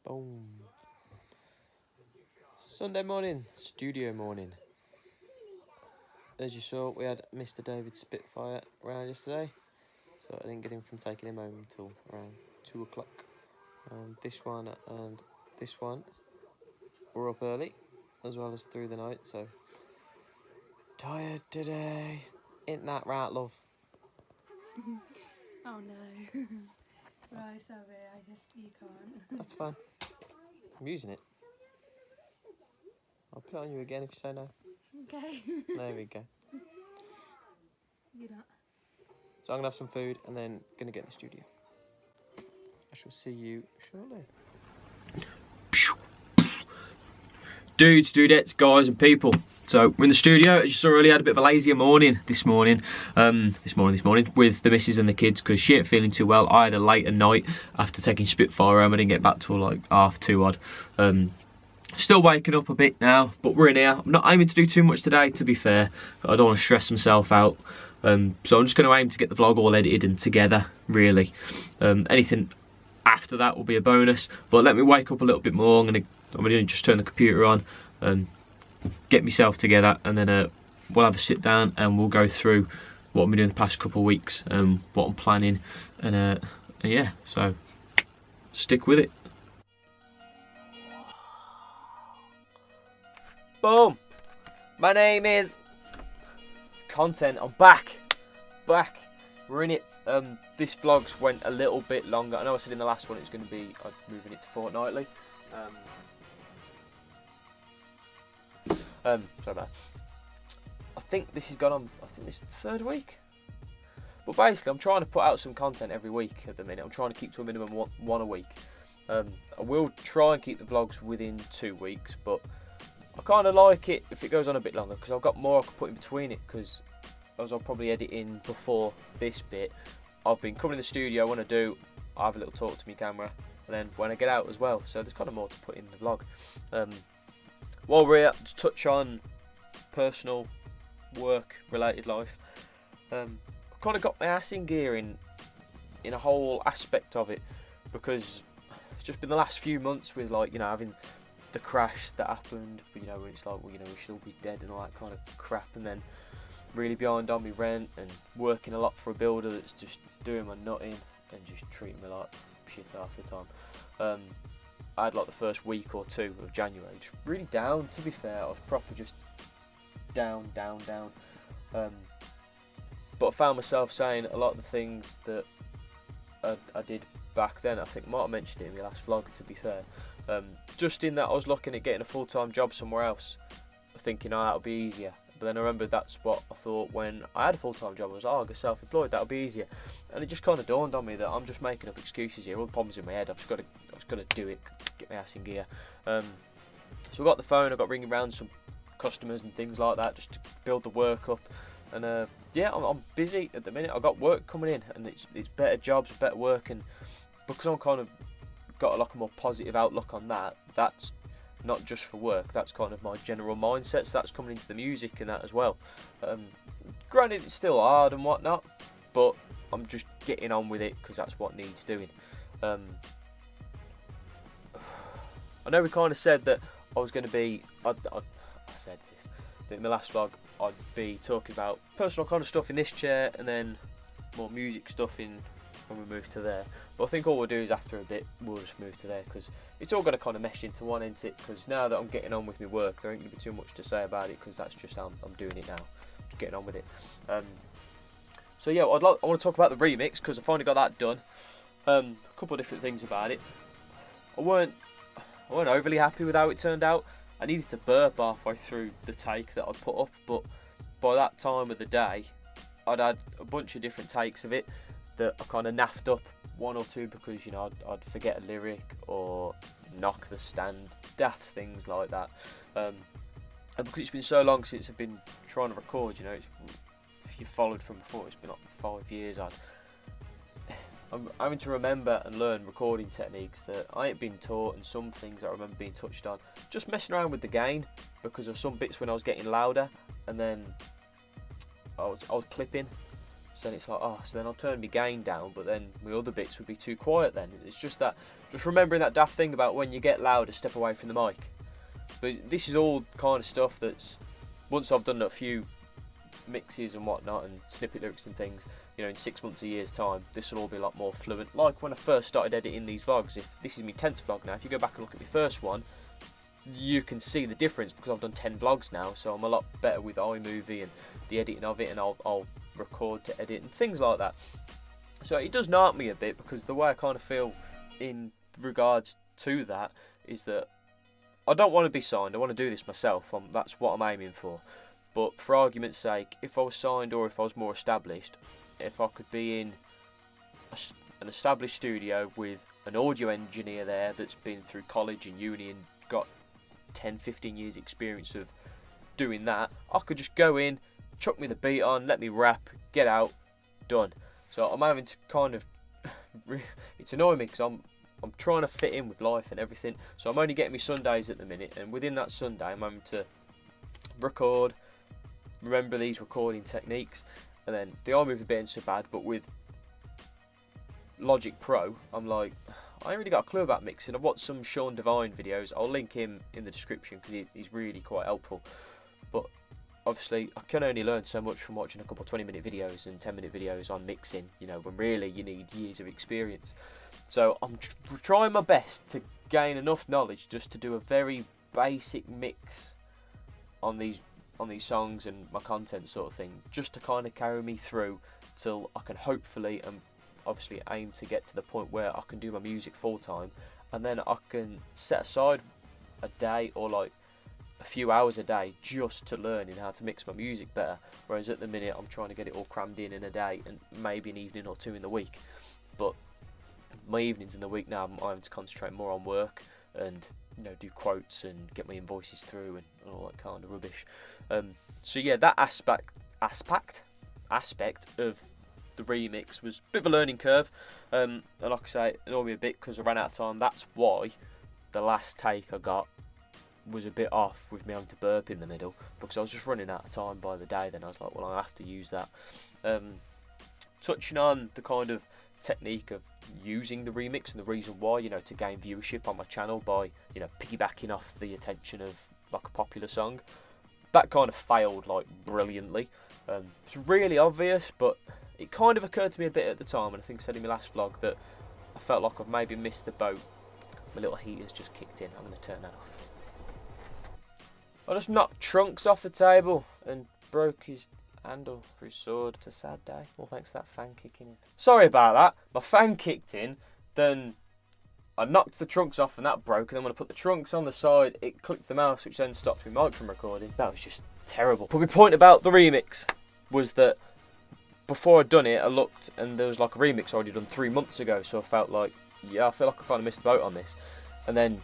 Boom. Sunday morning, studio morning. As you saw, we had Mr. David Spitfire around yesterday, so I didn't get him from taking him home until around 2 o'clock. This one and this one were up early, as well as through the night, so tired today. Ain't that right, love? Oh no. Right, sorry, you can't. That's fine. I'm using it. I'll put it on you again if you say no. Okay. There we go. You're not. So I'm going to have some food and then going to get in the studio. I shall see you shortly. Dudes, dudettes, guys and people. So we're in the studio. As you saw earlier, I had a bit of a lazier morning this morning. This morning with the missus and the kids because she ain't feeling too well. I had a later night after taking Spitfire home. I didn't get back till like 2:30 odd. Still waking up a bit now, but we're in here. I'm not aiming to do too much today, to be fair. I don't want to stress myself out. So I'm just going to aim to get the vlog all edited and together, really. Anything after that will be a bonus. But let me wake up a little bit more. I'm gonna just turn the computer on and get myself together, and then we'll have a sit down and we'll go through what I've been doing the past couple of weeks, what I'm planning, and yeah, so stick with it. Boom! My name is Content. I'm back. We're in it. This vlog's went a little bit longer. I know I said in the last one it was going to be moving it to fortnightly. Sorry about that. I think this has gone on, I think this is the third week. But basically I'm trying to put out some content every week at the minute. I'm trying to keep to a minimum one a week. I will try and keep the vlogs within 2 weeks, but I kind of like it if it goes on a bit longer because I've got more I could put in between it, because as I'll probably edit in before this bit, I've been coming in the studio when I do, I have a little talk to my camera, and then when I get out as well, so there's kind of more to put in the vlog. While we're here, to touch on personal, work-related life, I've kind of got my ass in gear in a whole aspect of it, because it's just been the last few months with, like, you know, having the crash that happened, you know, where it's like, well, you know, we should all be dead and all that kind of crap, and then really behind on my rent and working a lot for a builder that's just doing my nutting and just treating me like shit half the time. I had like the first week or two of January just really down, to be fair. I was proper just down. But I found myself saying a lot of the things that I did back then. I think I might have mentioned it in my last vlog, to be fair. Just in that I was looking at getting a full-time job somewhere else, thinking, oh, that'll be easier. But then I remembered that's what I thought when I had a full-time job. I was like, oh, I'll get self-employed, that'll be easier. And it just kind of dawned on me that I'm just making up excuses here. All the problems in my head. I've just got to do it, get my ass in gear. So I got the phone. I got ringing around some customers and things like that, just to build the work up. And yeah, I'm busy at the minute. I've got work coming in, and it's better jobs, better work, and because I'm kind of got a lot more positive outlook on that. That's not just for work, that's kind of my general mindset, so that's coming into the music and that as well. Granted, it's still hard and whatnot, but I'm just getting on with it because that's what needs doing. I know we kind of said that I was going to be, I said this, that in my last vlog I'd be talking about personal kind of stuff in this chair and then more music stuff in when we move to there. But I think all we'll do is after a bit we'll just move to there, because it's all going to kind of mesh into one, isn't it? Because now that I'm getting on with my work, there ain't going to be too much to say about it, because that's just how I'm doing it now, just getting on with it. So yeah, I want to talk about the remix, because I finally got that done. A couple of different things about it. I weren't overly happy with how it turned out. I needed to burp halfway through the take that I'd put up, but by that time of the day I'd had a bunch of different takes of it that I kind of naffed up, one or two, because, you know, I'd forget a lyric or knock the stand, daft things like that. And because it's been so long since I've been trying to record, you know, if you followed from before, it's been like 5 years. I'm having to remember and learn recording techniques that I ain't been taught, and some things I remember being touched on. Just messing around with the gain, because of some bits when I was getting louder, and then I was clipping. So then it's like, oh, so then I'll turn my gain down, but then my other bits would be too quiet then. It's just that, just remembering that daft thing about when you get louder, step away from the mic. But this is all kind of stuff that's, once I've done a few mixes and whatnot and snippet lyrics and things, you know, in 6 months, a year's time, this will all be a lot more fluent. Like when I first started editing these vlogs, if this is my 10th vlog now, if you go back and look at my first one, you can see the difference because I've done 10 vlogs now, so I'm a lot better with iMovie and the editing of it, and I'll record to edit and things like that. So it does knock me a bit, because the way I kind of feel in regards to that is that I don't want to be signed, I want to do this myself, that's what I'm aiming for. But for argument's sake, if I was signed or if I was more established, if I could be in an established studio with an audio engineer there that's been through college and uni and got 10-15 years experience of doing that, I could just go in, chuck me the beat on, let me rap, get out, done. So I'm having to kind of, it's annoying me because I'm trying to fit in with life and everything, so I'm only getting me Sundays at the minute, and within that Sunday I'm having to record, remember these recording techniques, and then the iMovie bit ain't so bad, but with Logic Pro, I'm like, I ain't really got a clue about mixing. I've watched some Sean Devine videos, I'll link him in the description because he's really quite helpful, but obviously I can only learn so much from watching a couple of 20-minute videos and 10-minute videos on mixing, you know, when really you need years of experience. So I'm trying my best to gain enough knowledge just to do a very basic mix on these songs and my content sort of thing, just to kind of carry me through till I can hopefully and obviously aim to get to the point where I can do my music full time, and then I can set aside a day or like a few hours a day just to learning how to mix my music better, whereas at the minute I'm trying to get it all crammed in a day and maybe an evening or two in the week. But my evenings in the week now, I'm having to concentrate more on work and, you know, do quotes and get my invoices through and all that kind of rubbish. So yeah, that aspect of the remix was a bit of a learning curve, and like I say, it annoyed me a bit because I ran out of time. That's why the last take I got was a bit off with me having to burp in the middle, because I was just running out of time by the day. Then I was like, well, I have to use that. Touching on the kind of technique of using the remix and the reason why, you know, to gain viewership on my channel by, you know, piggybacking off the attention of like a popular song, that kind of failed like brilliantly. It's really obvious, but it kind of occurred to me a bit at the time, and I think I said in my last vlog that I felt like I've maybe missed the boat. My little heater's just kicked in, I'm going to turn that off. I just knocked Trunks off the table and broke his handle for his sword. It's a sad day. Well, thanks to that fan kicking in. Sorry about that. My fan kicked in, then I knocked the trunks off and that broke, and then when I put the trunks on the side, it clicked the mouse, which then stopped my mic from recording. That was just terrible. But my point about the remix was that before I'd done it, I looked and there was like a remix already done 3 months ago, so I felt like, yeah, I feel like I kind of missed the boat on this. And then,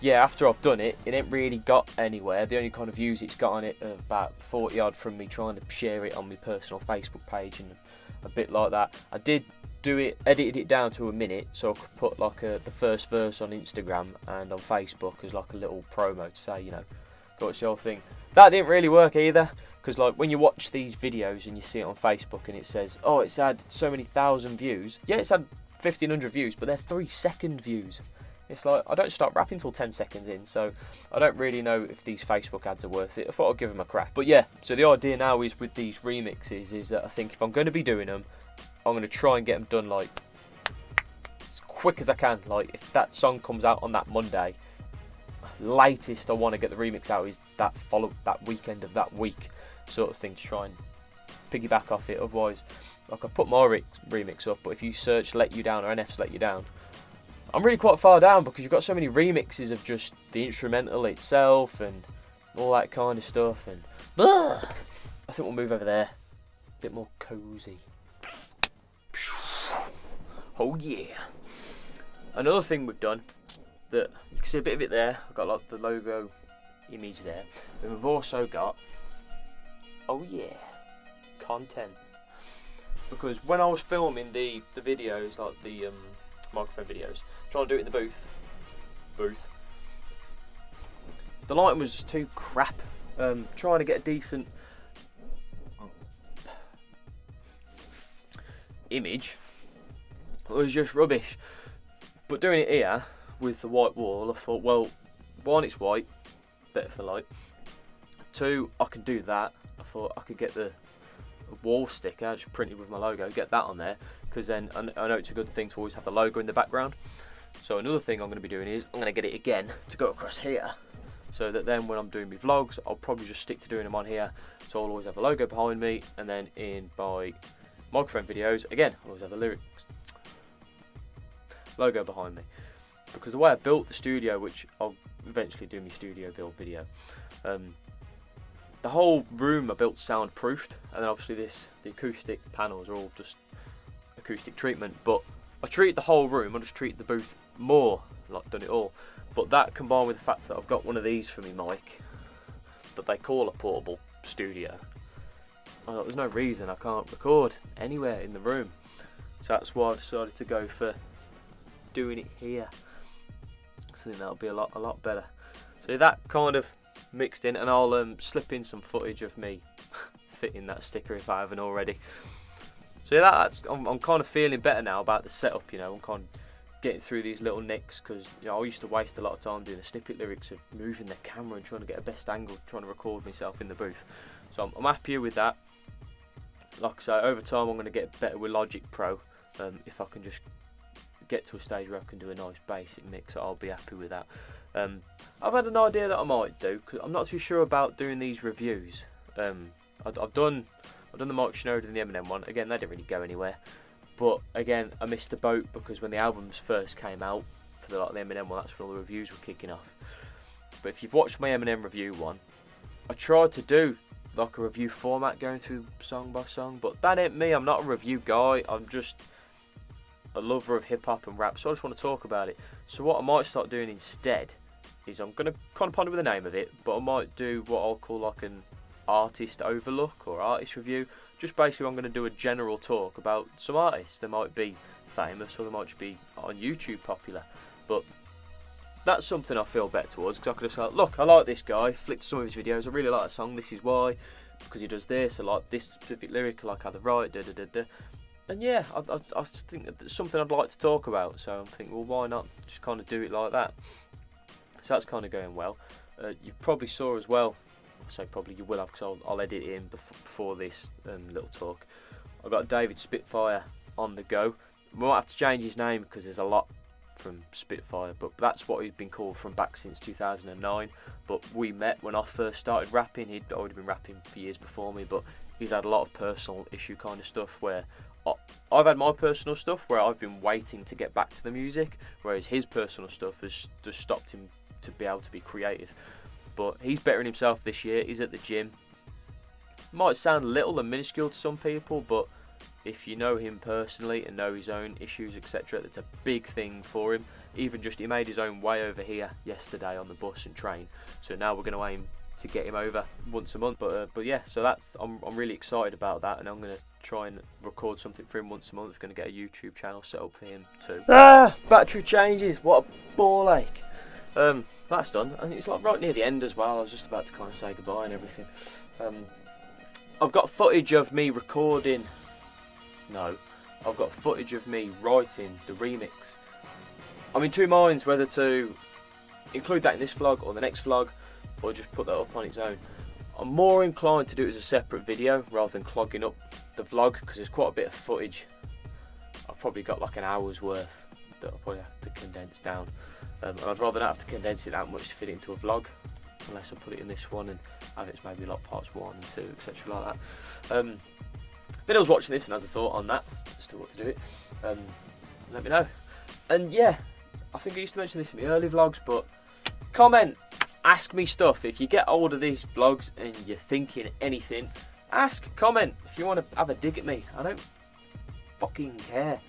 yeah, after I've done it, it ain't really got anywhere. The only kind of views it's got on it are about 40 odd from me trying to share it on my personal Facebook page and a bit like that. I did do it, edited it down to a minute so I could put like the first verse on Instagram and on Facebook as like a little promo to say, you know, go watch the whole thing. That didn't really work either, because like when you watch these videos and you see it on Facebook and it says, oh, it's had so many thousand views. Yeah, it's had 1,500 views, but they're 3-second views. It's like, I don't start rapping until 10 seconds in, so I don't really know if these Facebook ads are worth it. I thought I'd give them a crack. But yeah, so the idea now is with these remixes is that I think if I'm going to be doing them, I'm going to try and get them done like as quick as I can. Like if that song comes out on that Monday, latest I want to get the remix out is that weekend of that week sort of thing, to try and piggyback off it. Otherwise, like I put my remix up, but if you search Let You Down or NF's Let You Down, I'm really quite far down because you've got so many remixes of just the instrumental itself and all that kind of stuff. And I think we'll move over there, a bit more cozy. Oh yeah. Another thing we've done, that you can see a bit of it there, I've got like the logo image there, and we've also got, oh yeah, content. Because when I was filming the videos, like the microphone videos, trying to do it in the booth, the lighting was just too crap. Trying to get a decent image was just rubbish. But doing it here with the white wall, I thought, well, one, it's white, better for the light. Two, I can do that. I thought I could get the wall sticker, just printed with my logo, get that on there, because then I know it's a good thing to always have the logo in the background. So another thing I'm going to be doing is I'm going to get it again to go across here, so that then when I'm doing my vlogs, I'll probably just stick to doing them on here. So I'll always have a logo behind me, and then in my microphone videos, again, I'll always have a lyrics logo behind me. Because the way I built the studio, which I'll eventually do my studio build video, the whole room I built soundproofed, and then obviously the acoustic panels are all just acoustic treatment, but I treated the whole room, I just treated the booth more like done it all. But that combined with the fact that I've got one of these for me mic that they call a portable studio, I thought there's no reason I can't record anywhere in the room. So that's why I decided to go for doing it here. So I think that'll be a lot better. So that kind of mixed in, and I'll slip in some footage of me fitting that sticker if I haven't already. So yeah, that's I'm kind of feeling better now about the setup. You know, I'm kind of getting through these little nicks, because you know I used to waste a lot of time doing the snippet lyrics of moving the camera and trying to get a best angle, trying to record myself in the booth. So I'm happier with that. Like I say, over time I'm going to get better with Logic Pro. If I can just get to a stage where I can do a nice basic mix, I'll be happy with that. I've had an idea that I might do, because I'm not too sure about doing these reviews. I've done the Mike Shinoda and the Eminem one. Again, they didn't really go anywhere. But again, I missed the boat, because when the albums first came out for the Eminem one, that's when all the reviews were kicking off. But if you've watched my Eminem review one, I tried to do like a review format, going through song by song, but that ain't me. I'm not a review guy. I'm just a lover of hip hop and rap, so I just want to talk about it. So what I might start doing instead is I'm going to kind of ponder with the name of it, but I might do what I'll call like an artist overlook or artist review. Just basically I'm going to do a general talk about some artists. They might be famous or they might just be on YouTube popular, but that's something I feel better towards, because I could just say, look, I like this guy, flick to some of his videos, I really like that song, this is why, because he does this, I like this specific lyric, I like how they write, da da da da. And yeah, I just think that's something I'd like to talk about, so I'm thinking, well, why not just kind of do it like that? So that's kind of going well. You probably saw as well, I say probably, you will have, because I'll edit it in before this little talk. I've got David Spitfire on the go. We might have to change his name, because there's a lot from Spitfire, but that's what he'd been called from back since 2009. But we met when I first started rapping. He'd already been rapping for years before me, but he's had a lot of personal issue kind of stuff, where I've had my personal stuff where I've been waiting to get back to the music, whereas his personal stuff has just stopped him to be able to be creative. But he's bettering himself this year. He's at the gym. Might sound little and minuscule to some people, but if you know him personally and know his own issues, etc., that's a big thing for him. Even just he made his own way over here yesterday on the bus and train. So now we're going to aim to get him over once a month. But yeah, so that's I'm really excited about that, and I'm going to try and record something for him once a month. Going to get a YouTube channel set up for him too. Battery changes. What a ball ache. That's done. I think it's like right near the end as well. I was just about to kind of say goodbye and everything. I've got footage of me recording. No, I've got footage of me writing the remix. I'm in two minds whether to include that in this vlog or the next vlog, or just put that up on its own. I'm more inclined to do it as a separate video rather than clogging up the vlog, because there's quite a bit of footage. I've probably got like an hour's worth that I'll probably have to condense down. And I'd rather not have to condense it that much to fit it into a vlog, unless I put it in this one and have it maybe like parts 1 and 2, etc. like that. If anyone's watching this and has a thought on that as to what to do it, let me know. And yeah, I think I used to mention this in my early vlogs, but comment, ask me stuff. If you get hold of these vlogs and you're thinking anything, ask, comment. If you want to have a dig at me, I don't fucking care.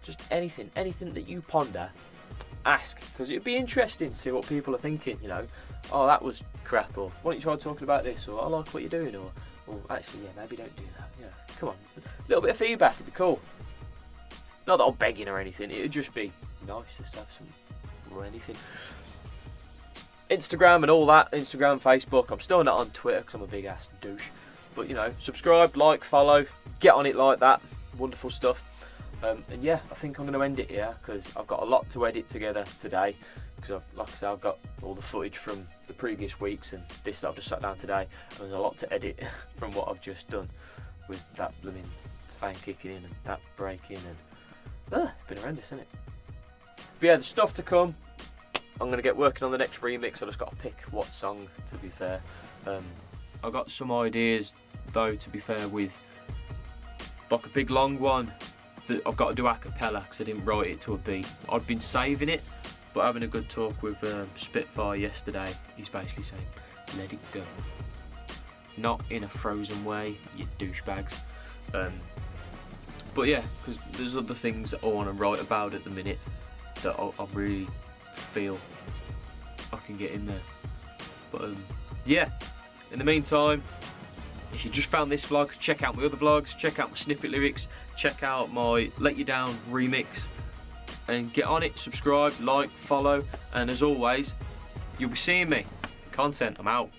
Just anything that you ponder, ask, because it'd be interesting to see what people are thinking, you know. Oh, that was crap, or why don't you try talking about this, or I like what you're doing, or actually, yeah, maybe don't do that. Yeah, come on, a little bit of feedback would be cool. Not that I'm begging or anything, it'd just be nice just to have some or anything. Instagram and all that, Instagram, Facebook. I'm still not on Twitter because I'm a big ass douche. But you know, subscribe, like, follow, get on it like that. wonderful stuff. And yeah, I think I'm going to end it here because I've got a lot to edit together today. Because like I said, I've got all the footage from the previous weeks and this I've just sat down today. And there's a lot to edit from what I've just done with that blooming fan kicking in and that breaking and it's been horrendous, isn't it? But yeah, the stuff to come. I'm going to get working on the next remix. I just got to pick what song, to be fair. I've got some ideas though, to be fair, with like a big long one that I've got to do a cappella because I didn't write it to a beat. I've been saving it, but having a good talk with Spitfire yesterday, he's basically saying, let it go. Not in a frozen way, you douchebags. But yeah, because there's other things that I want to write about at the minute that I really feel I can get in there. But yeah, in the meantime, if you just found this vlog, check out my other vlogs, check out my snippet lyrics, check out my Let You Down remix, and get on it, subscribe, like, follow, and as always, you'll be seeing me. Content, I'm out.